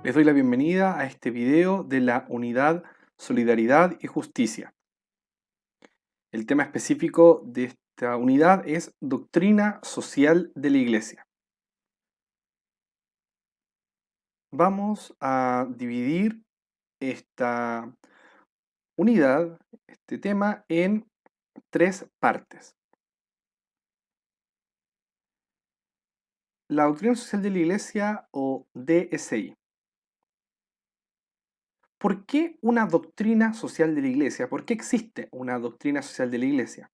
Les doy la bienvenida a este video de la unidad Solidaridad y Justicia. El tema específico de esta unidad es Doctrina Social de la Iglesia. Vamos a dividir esta unidad, este tema, en tres partes. La Doctrina Social de la Iglesia, o DSI. ¿Por qué una doctrina social de la Iglesia? ¿Por qué existe una doctrina social de la Iglesia?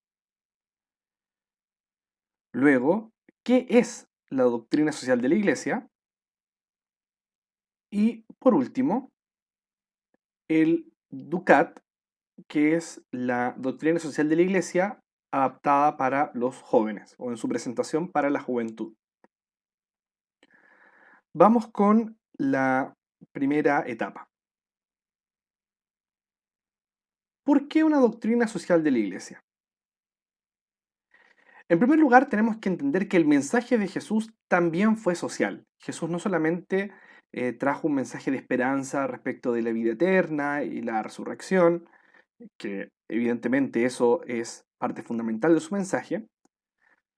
Luego, ¿qué es la doctrina social de la Iglesia? Y por último, el DUCAT, que es la doctrina social de la Iglesia adaptada para los jóvenes, o en su presentación para la juventud. Vamos con la primera etapa. ¿Por qué una doctrina social de la Iglesia? En primer lugar, tenemos que entender que el mensaje de Jesús también fue social. Jesús no solamente trajo un mensaje de esperanza respecto de la vida eterna y la resurrección, que evidentemente eso es parte fundamental de su mensaje,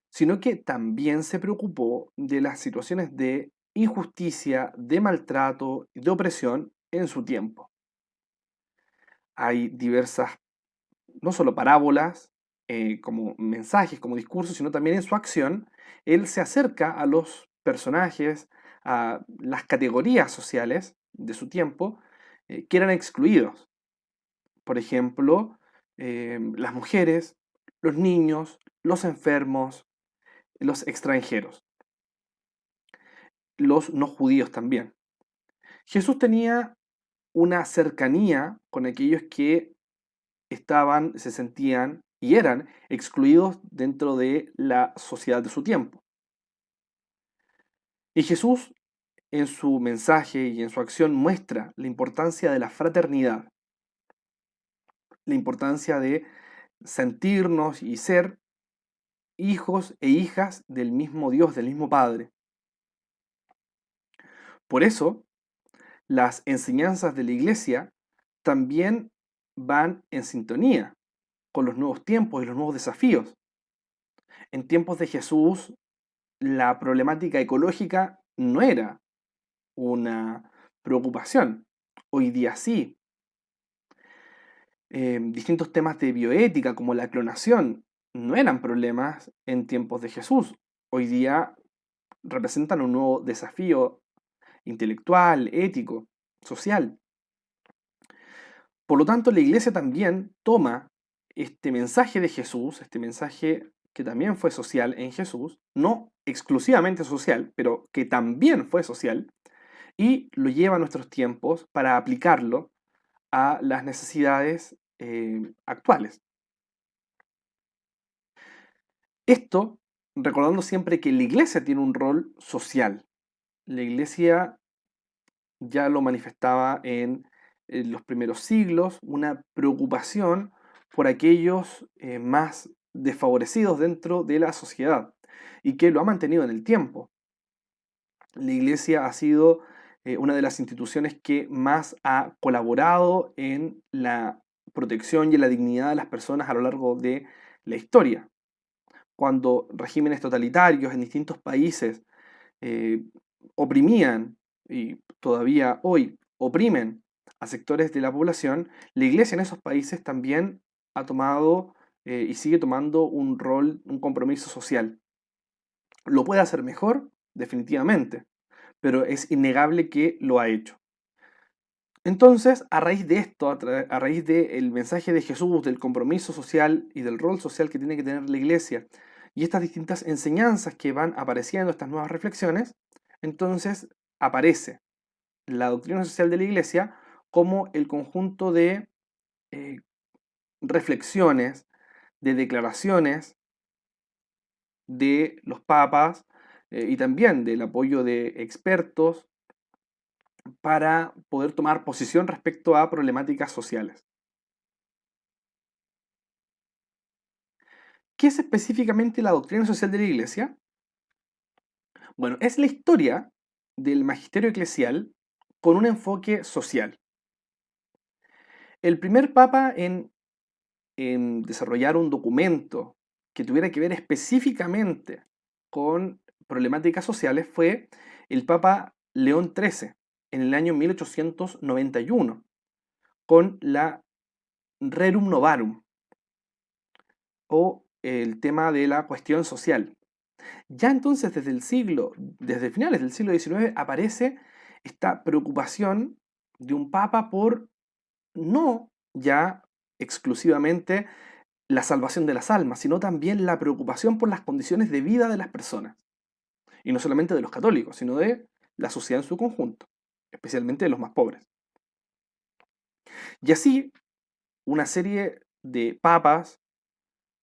sino que también se preocupó de las situaciones de injusticia, de maltrato y de opresión en su tiempo. Hay diversas, no solo parábolas, como mensajes, como discursos, sino también en su acción, él se acerca a los personajes, a las categorías sociales de su tiempo, que eran excluidos. Por ejemplo, las mujeres, los niños, los enfermos, los extranjeros, los no judíos también. Jesús tenía una cercanía con aquellos que estaban, se sentían y eran excluidos dentro de la sociedad de su tiempo. Y Jesús, en su mensaje y en su acción, muestra la importancia de la fraternidad, la importancia de sentirnos y ser hijos e hijas del mismo Dios, del mismo Padre. Por eso, las enseñanzas de la Iglesia también van en sintonía con los nuevos tiempos y los nuevos desafíos. En tiempos de Jesús, la problemática ecológica no era una preocupación. Hoy día sí. Distintos temas de bioética, como la clonación, no eran problemas en tiempos de Jesús. Hoy día representan un nuevo desafío intelectual, ético, social. Por lo tanto, la Iglesia también toma este mensaje de Jesús, este mensaje que también fue social en Jesús, no exclusivamente social, pero que también fue social, y lo lleva a nuestros tiempos para aplicarlo a las necesidades actuales. Esto recordando siempre que la Iglesia tiene un rol social. La Iglesia ya lo manifestaba en los primeros siglos, una preocupación por aquellos más desfavorecidos dentro de la sociedad y que lo ha mantenido en el tiempo. La Iglesia ha sido una de las instituciones que más ha colaborado en la protección y en la dignidad de las personas a lo largo de la historia. Cuando regímenes totalitarios en distintos países eh, oprimían, y todavía hoy oprimen a sectores de la población, la Iglesia en esos países también ha tomado y sigue tomando un rol, un compromiso social. ¿Lo puede hacer mejor? Definitivamente, pero es innegable que lo ha hecho. Entonces, a raíz de esto, a raíz del mensaje de Jesús, del compromiso social y del rol social que tiene que tener la Iglesia, y estas distintas enseñanzas que van apareciendo, estas nuevas reflexiones, entonces aparece la doctrina social de la Iglesia como el conjunto de eh, reflexiones, de declaraciones de los papas y también del apoyo de expertos para poder tomar posición respecto a problemáticas sociales. ¿Qué es específicamente la doctrina social de la Iglesia? Bueno, es la historia del magisterio eclesial con un enfoque social. El primer papa en desarrollar un documento que tuviera que ver específicamente con problemáticas sociales fue el Papa León XIII en el año 1891 con la Rerum Novarum o el tema de la cuestión social. Ya entonces desde finales del siglo XIX aparece esta preocupación de un papa por no ya exclusivamente la salvación de las almas, sino también la preocupación por las condiciones de vida de las personas. Y no solamente de los católicos, sino de la sociedad en su conjunto, especialmente de los más pobres. Y así, una serie de papas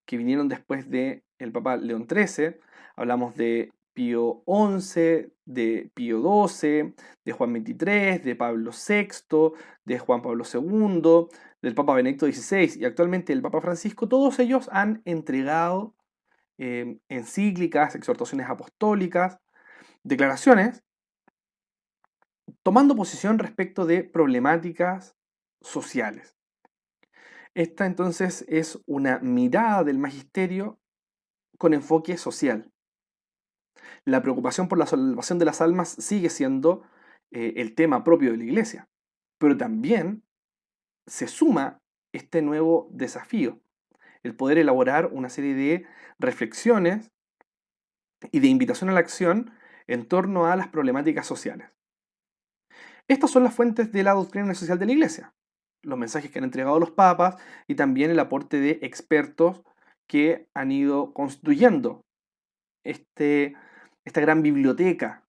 que vinieron después de el Papa León XIII, hablamos de Pío XI, de Pío XII, de Juan XXIII, de Pablo VI, de Juan Pablo II, del Papa Benedicto XVI y actualmente el Papa Francisco, todos ellos han entregado encíclicas, exhortaciones apostólicas, declaraciones, tomando posición respecto de problemáticas sociales. Esta entonces es una mirada del magisterio con enfoque social. La preocupación por la salvación de las almas sigue siendo el tema propio de la Iglesia, pero también se suma este nuevo desafío, el poder elaborar una serie de reflexiones y de invitación a la acción en torno a las problemáticas sociales. Estas son las fuentes de la doctrina social de la Iglesia, los mensajes que han entregado los papas y también el aporte de expertos que han ido construyendo esta gran biblioteca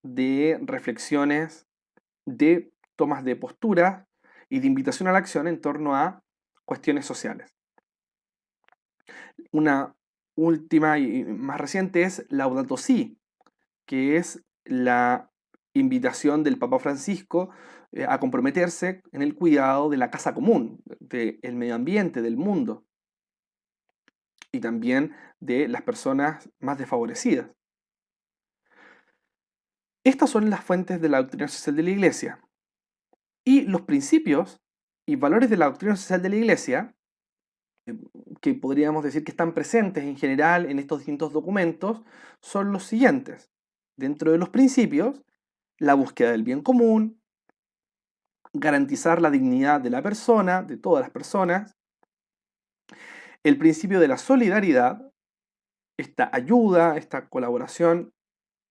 de reflexiones, de tomas de postura y de invitación a la acción en torno a cuestiones sociales. Una última y más reciente es Laudato Si, que es la invitación del Papa Francisco a comprometerse en el cuidado de la casa común, del medio ambiente, del mundo y también de las personas más desfavorecidas. Estas son las fuentes de la doctrina social de la Iglesia. Y los principios y valores de la doctrina social de la Iglesia, que podríamos decir que están presentes en general en estos distintos documentos, son los siguientes. Dentro de los principios, la búsqueda del bien común, garantizar la dignidad de la persona, de todas las personas, el principio de la solidaridad, esta ayuda, esta colaboración,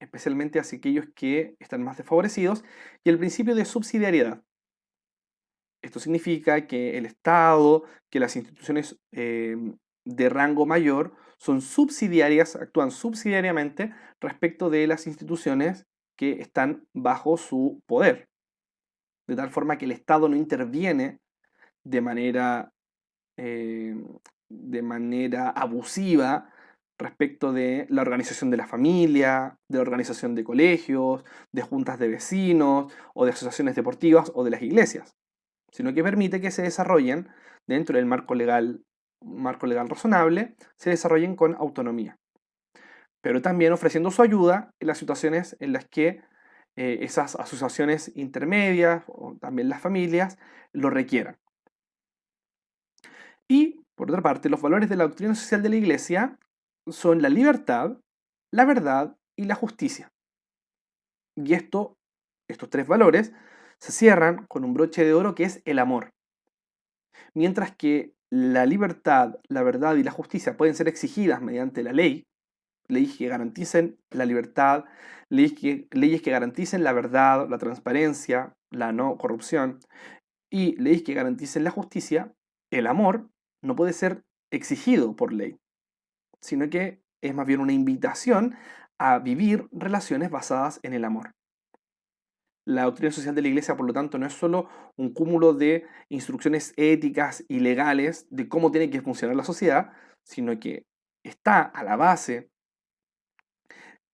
especialmente hacia aquellos que están más desfavorecidos, y el principio de subsidiariedad. Esto significa que el Estado, que las instituciones de rango mayor son subsidiarias, actúan subsidiariamente respecto de las instituciones que están bajo su poder. De tal forma que el Estado no interviene de manera, eh, de manera abusiva respecto de la organización de la familia, de la organización de colegios, de juntas de vecinos o de asociaciones deportivas o de las iglesias, sino que permite que se desarrollen dentro del marco legal razonable, se desarrollen con autonomía, pero también ofreciendo su ayuda en las situaciones en las que esas asociaciones intermedias o también las familias lo requieran. Y, por otra parte, los valores de la doctrina social de la Iglesia son la libertad, la verdad y la justicia. Y estos tres valores se cierran con un broche de oro que es el amor. Mientras que la libertad, la verdad y la justicia pueden ser exigidas mediante la ley, leyes que garanticen la libertad, leyes que garanticen la verdad, la transparencia, la no corrupción, y leyes que garanticen la justicia, el amor no puede ser exigido por ley, sino que es más bien una invitación a vivir relaciones basadas en el amor. La doctrina social de la Iglesia, por lo tanto, no es solo un cúmulo de instrucciones éticas y legales de cómo tiene que funcionar la sociedad, sino que está a la base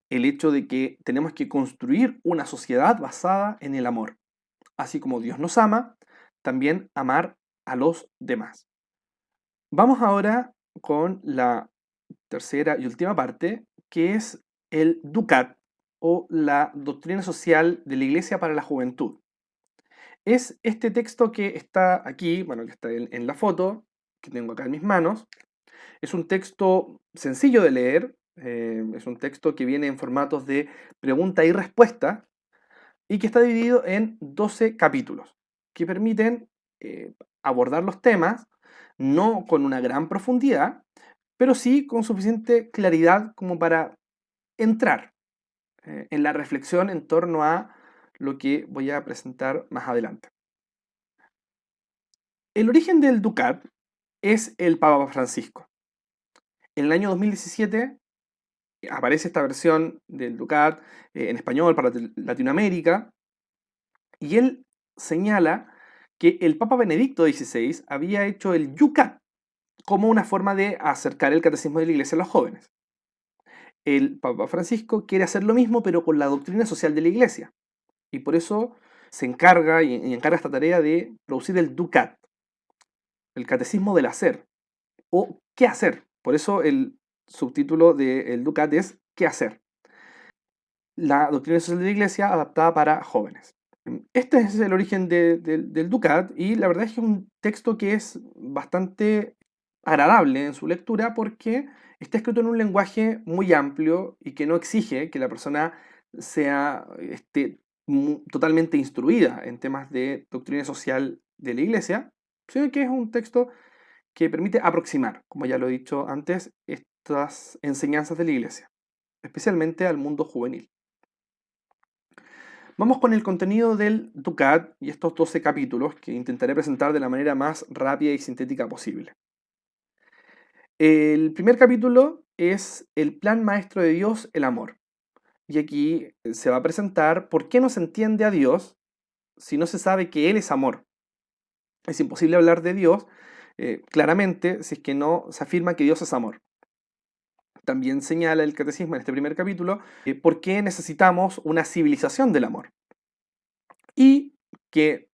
el hecho de que tenemos que construir una sociedad basada en el amor. Así como Dios nos ama, también amar a los demás. Vamos ahora con la tercera y última parte, que es el Ducat o la doctrina social de la Iglesia para la juventud. Es este texto que está aquí, bueno, que está en la foto, que tengo acá en mis manos. Es un texto sencillo de leer, es un texto que viene en formatos de pregunta y respuesta y que está dividido en 12 capítulos que permiten abordar los temas, no con una gran profundidad, pero sí con suficiente claridad como para entrar en la reflexión en torno a lo que voy a presentar más adelante. El origen del Ducat es el Papa Francisco. En el año 2017 aparece esta versión del Ducat en español para Latinoamérica y él señala que el Papa Benedicto XVI había hecho el Yucat como una forma de acercar el catecismo de la Iglesia a los jóvenes. El Papa Francisco quiere hacer lo mismo pero con la doctrina social de la Iglesia y por eso se encarga y encarga esta tarea de producir el Ducat, el catecismo del hacer o qué hacer. Por eso el subtítulo del Ducat es ¿qué hacer? La doctrina social de la Iglesia adaptada para jóvenes. Este es el origen del Ducat y la verdad es que es un texto que es bastante agradable en su lectura porque está escrito en un lenguaje muy amplio y que no exige que la persona sea totalmente instruida en temas de doctrina social de la Iglesia, sino que es un texto que permite aproximar, como ya lo he dicho antes, estas enseñanzas de la Iglesia, especialmente al mundo juvenil. Vamos con el contenido del Ducat y estos 12 capítulos que intentaré presentar de la manera más rápida y sintética posible. El primer capítulo es el plan maestro de Dios, el amor. Y aquí se va a presentar por qué no se entiende a Dios si no se sabe que Él es amor. Es imposible hablar de Dios claramente si es que no se afirma que Dios es amor. También señala el catecismo en este primer capítulo por qué necesitamos una civilización del amor. Y que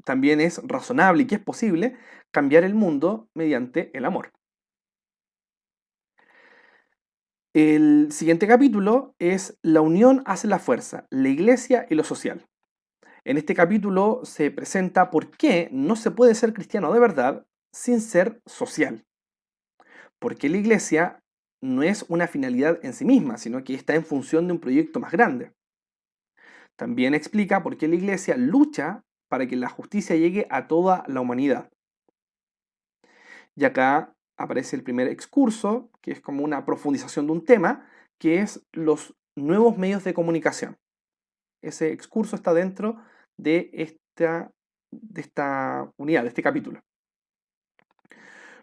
también es razonable y que es posible cambiar el mundo mediante el amor. El siguiente capítulo es La unión hace la fuerza, la iglesia y lo social. En este capítulo se presenta por qué no se puede ser cristiano de verdad sin ser social. Porque la iglesia no es una finalidad en sí misma, sino que está en función de un proyecto más grande. También explica por qué la iglesia lucha para que la justicia llegue a toda la humanidad. Y acá aparece el primer excurso, que es como una profundización de un tema, que es los nuevos medios de comunicación. Ese excurso está dentro de esta unidad, de este capítulo.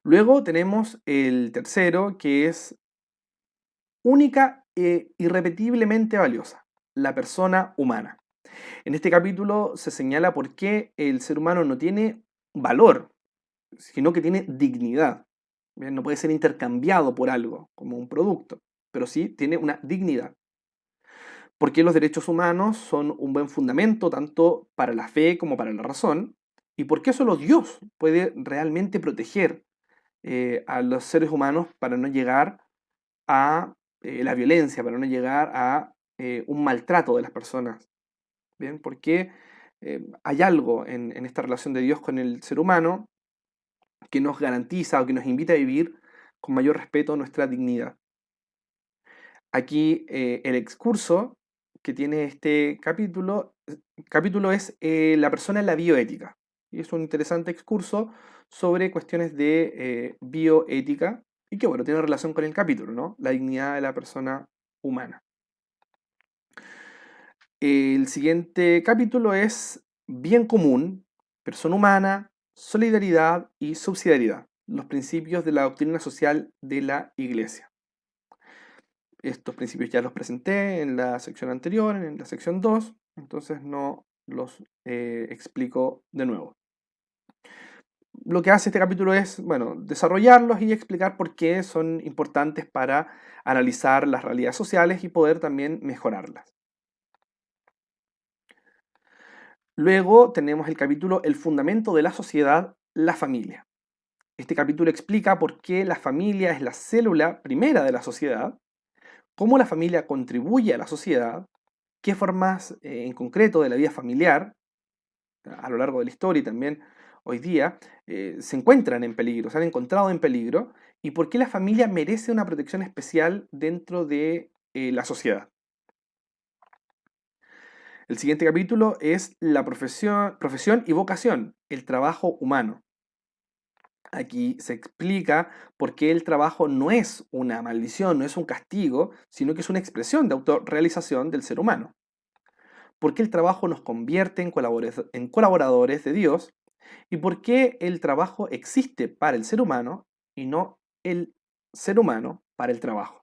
Luego tenemos el tercero, que es única e irrepetiblemente valiosa, la persona humana. En este capítulo se señala por qué el ser humano no tiene valor, sino que tiene dignidad. Bien, no puede ser intercambiado por algo, como un producto, pero sí tiene una dignidad. Porque los derechos humanos son un buen fundamento tanto para la fe como para la razón, y porque solo Dios puede realmente proteger a los seres humanos para no llegar a la violencia, para no llegar a un maltrato de las personas. Bien, porque hay algo en esta relación de Dios con el ser humano que nos garantiza o que nos invita a vivir con mayor respeto nuestra dignidad. Aquí el excurso que tiene este capítulo es la persona en la bioética. Y es un interesante excurso sobre cuestiones de bioética y que, bueno, tiene relación con el capítulo, ¿no? La dignidad de la persona humana. El siguiente capítulo es bien común, persona humana, solidaridad y subsidiariedad, los principios de la doctrina social de la Iglesia. Estos principios ya los presenté en la sección anterior, en la sección 2, entonces no los explico de nuevo. Lo que hace este capítulo es, bueno, desarrollarlos y explicar por qué son importantes para analizar las realidades sociales y poder también mejorarlas. Luego tenemos el capítulo El fundamento de la sociedad, la familia. Este capítulo explica por qué la familia es la célula primera de la sociedad, cómo la familia contribuye a la sociedad, qué formas en concreto de la vida familiar a lo largo de la historia y también hoy día se encuentran en peligro, se han encontrado en peligro, y por qué la familia merece una protección especial dentro de la sociedad. El siguiente capítulo es la profesión y vocación, el trabajo humano. Aquí se explica por qué el trabajo no es una maldición, no es un castigo, sino que es una expresión de autorrealización del ser humano. Por qué el trabajo nos convierte en colaboradores de Dios y por qué el trabajo existe para el ser humano y no el ser humano para el trabajo.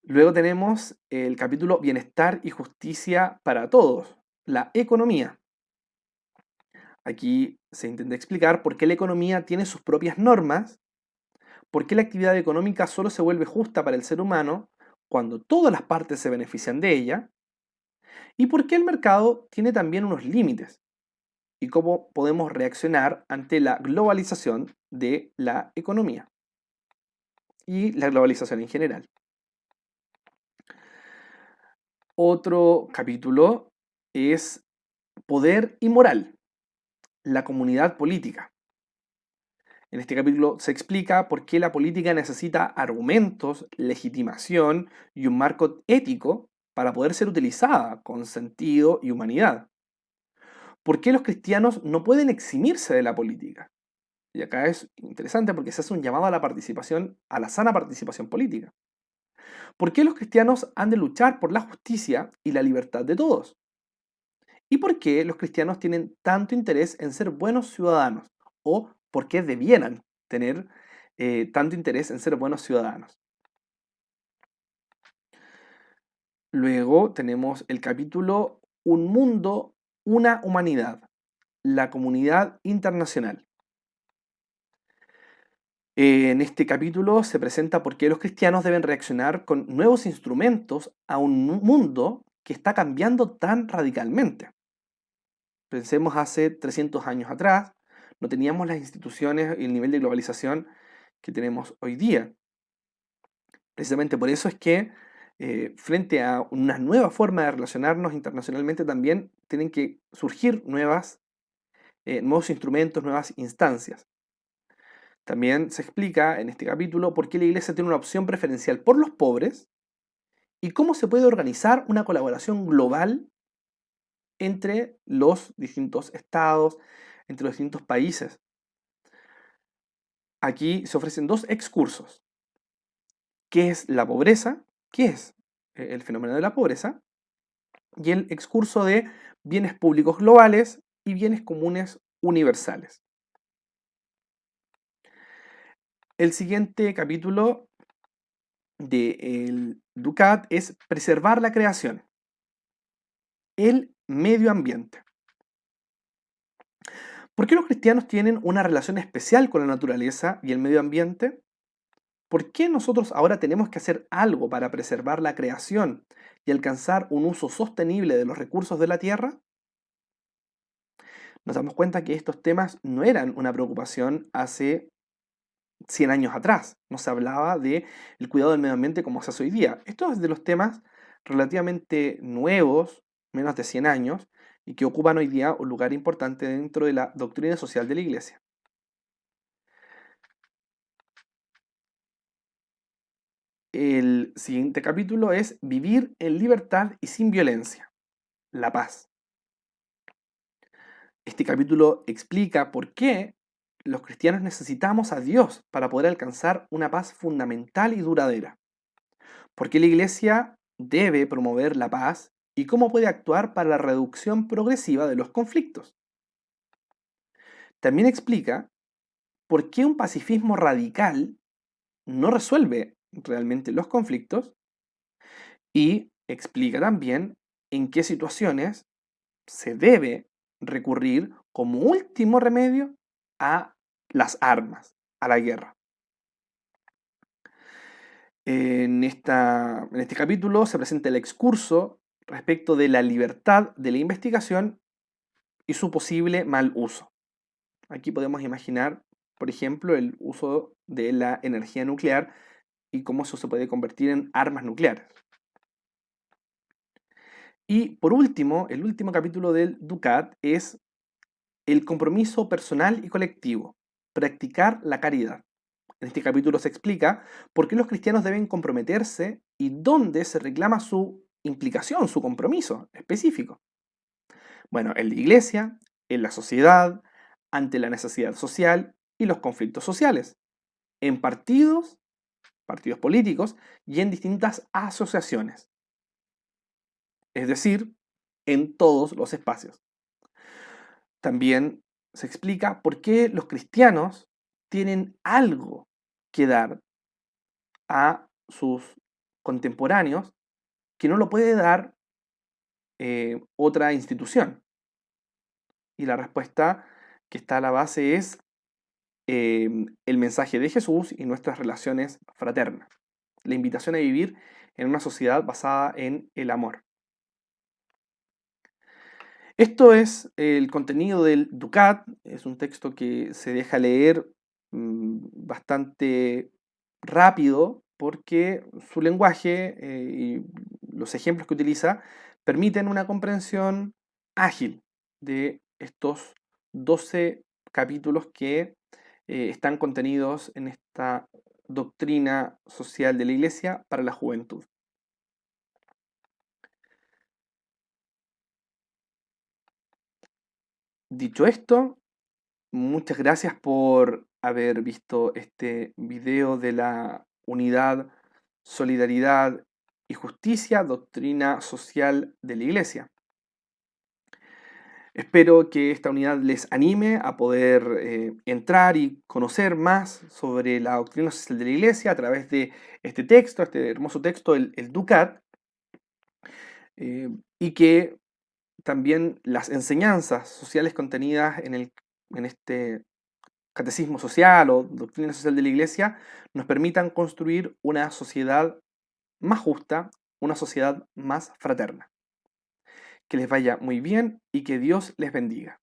Luego tenemos el capítulo Bienestar y Justicia para Todos, la economía. Aquí se intenta explicar por qué la economía tiene sus propias normas, por qué la actividad económica solo se vuelve justa para el ser humano cuando todas las partes se benefician de ella, y por qué el mercado tiene también unos límites, y cómo podemos reaccionar ante la globalización de la economía y la globalización en general. Otro capítulo es Poder y Moral, la comunidad política. En este capítulo se explica por qué la política necesita argumentos, legitimación y un marco ético para poder ser utilizada con sentido y humanidad. ¿Por qué los cristianos no pueden eximirse de la política? Y acá es interesante porque se hace un llamado a la participación, a la sana participación política. ¿Por qué los cristianos han de luchar por la justicia y la libertad de todos? ¿Y por qué los cristianos tienen tanto interés en ser buenos ciudadanos? ¿O por qué debieran tener tanto interés en ser buenos ciudadanos? Luego tenemos el capítulo Un mundo, una humanidad, la comunidad internacional. En este capítulo se presenta por qué los cristianos deben reaccionar con nuevos instrumentos a un mundo que está cambiando tan radicalmente. Pensemos hace 300 años atrás, no teníamos las instituciones y el nivel de globalización que tenemos hoy día. Precisamente por eso es que frente a una nueva forma de relacionarnos internacionalmente también tienen que surgir nuevos instrumentos, nuevas instancias. También se explica en este capítulo por qué la Iglesia tiene una opción preferencial por los pobres y cómo se puede organizar una colaboración global entre los distintos estados, entre los distintos países. Aquí se ofrecen dos excursos. ¿Qué es la pobreza? ¿Qué es el fenómeno de la pobreza? Y el excurso de bienes públicos globales y bienes comunes universales. El siguiente capítulo del Ducat es preservar la creación, el medio ambiente. ¿Por qué los cristianos tienen una relación especial con la naturaleza y el medio ambiente? ¿Por qué nosotros ahora tenemos que hacer algo para preservar la creación y alcanzar un uso sostenible de los recursos de la tierra? Nos damos cuenta que estos temas no eran una preocupación hace 100 años atrás. No se hablaba del cuidado del medio ambiente como se hace hoy día. Esto es de los temas relativamente nuevos, menos de 100 años, y que ocupan hoy día un lugar importante dentro de la doctrina social de la Iglesia. El siguiente capítulo es Vivir en libertad y sin violencia, la paz. Este capítulo explica por qué los cristianos necesitamos a Dios para poder alcanzar una paz fundamental y duradera. ¿Por qué la Iglesia debe promover la paz y cómo puede actuar para la reducción progresiva de los conflictos? También explica por qué un pacifismo radical no resuelve realmente los conflictos y explica también en qué situaciones se debe recurrir como último remedio a las armas, a la guerra. En este capítulo se presenta el excurso respecto de la libertad de la investigación y su posible mal uso. Aquí podemos imaginar, por ejemplo, el uso de la energía nuclear y cómo eso se puede convertir en armas nucleares. Y por último, el último capítulo del Ducat es el compromiso personal y colectivo, practicar la caridad. En este capítulo se explica por qué los cristianos deben comprometerse y dónde se reclama su implicación, su compromiso específico. Bueno, en la iglesia, en la sociedad, ante la necesidad social y los conflictos sociales, en partidos políticos y en distintas asociaciones, es decir, en todos los espacios. También se explica por qué los cristianos tienen algo que dar a sus contemporáneos que no lo puede dar otra institución. Y la respuesta que está a la base es el mensaje de Jesús y nuestras relaciones fraternas. La invitación a vivir en una sociedad basada en el amor. Esto es el contenido del Ducat, es un texto que se deja leer bastante rápido porque su lenguaje y los ejemplos que utiliza permiten una comprensión ágil de estos 12 capítulos que están contenidos en esta doctrina social de la Iglesia para la juventud. Dicho esto, muchas gracias por haber visto este video de la unidad, solidaridad y justicia, doctrina social de la Iglesia. Espero que esta unidad les anime a poder entrar y conocer más sobre la doctrina social de la Iglesia a través de este texto, este hermoso texto, el Ducat, y que también las enseñanzas sociales contenidas en este catecismo social o doctrina social de la Iglesia nos permitan construir una sociedad más justa, una sociedad más fraterna. Que les vaya muy bien y que Dios les bendiga.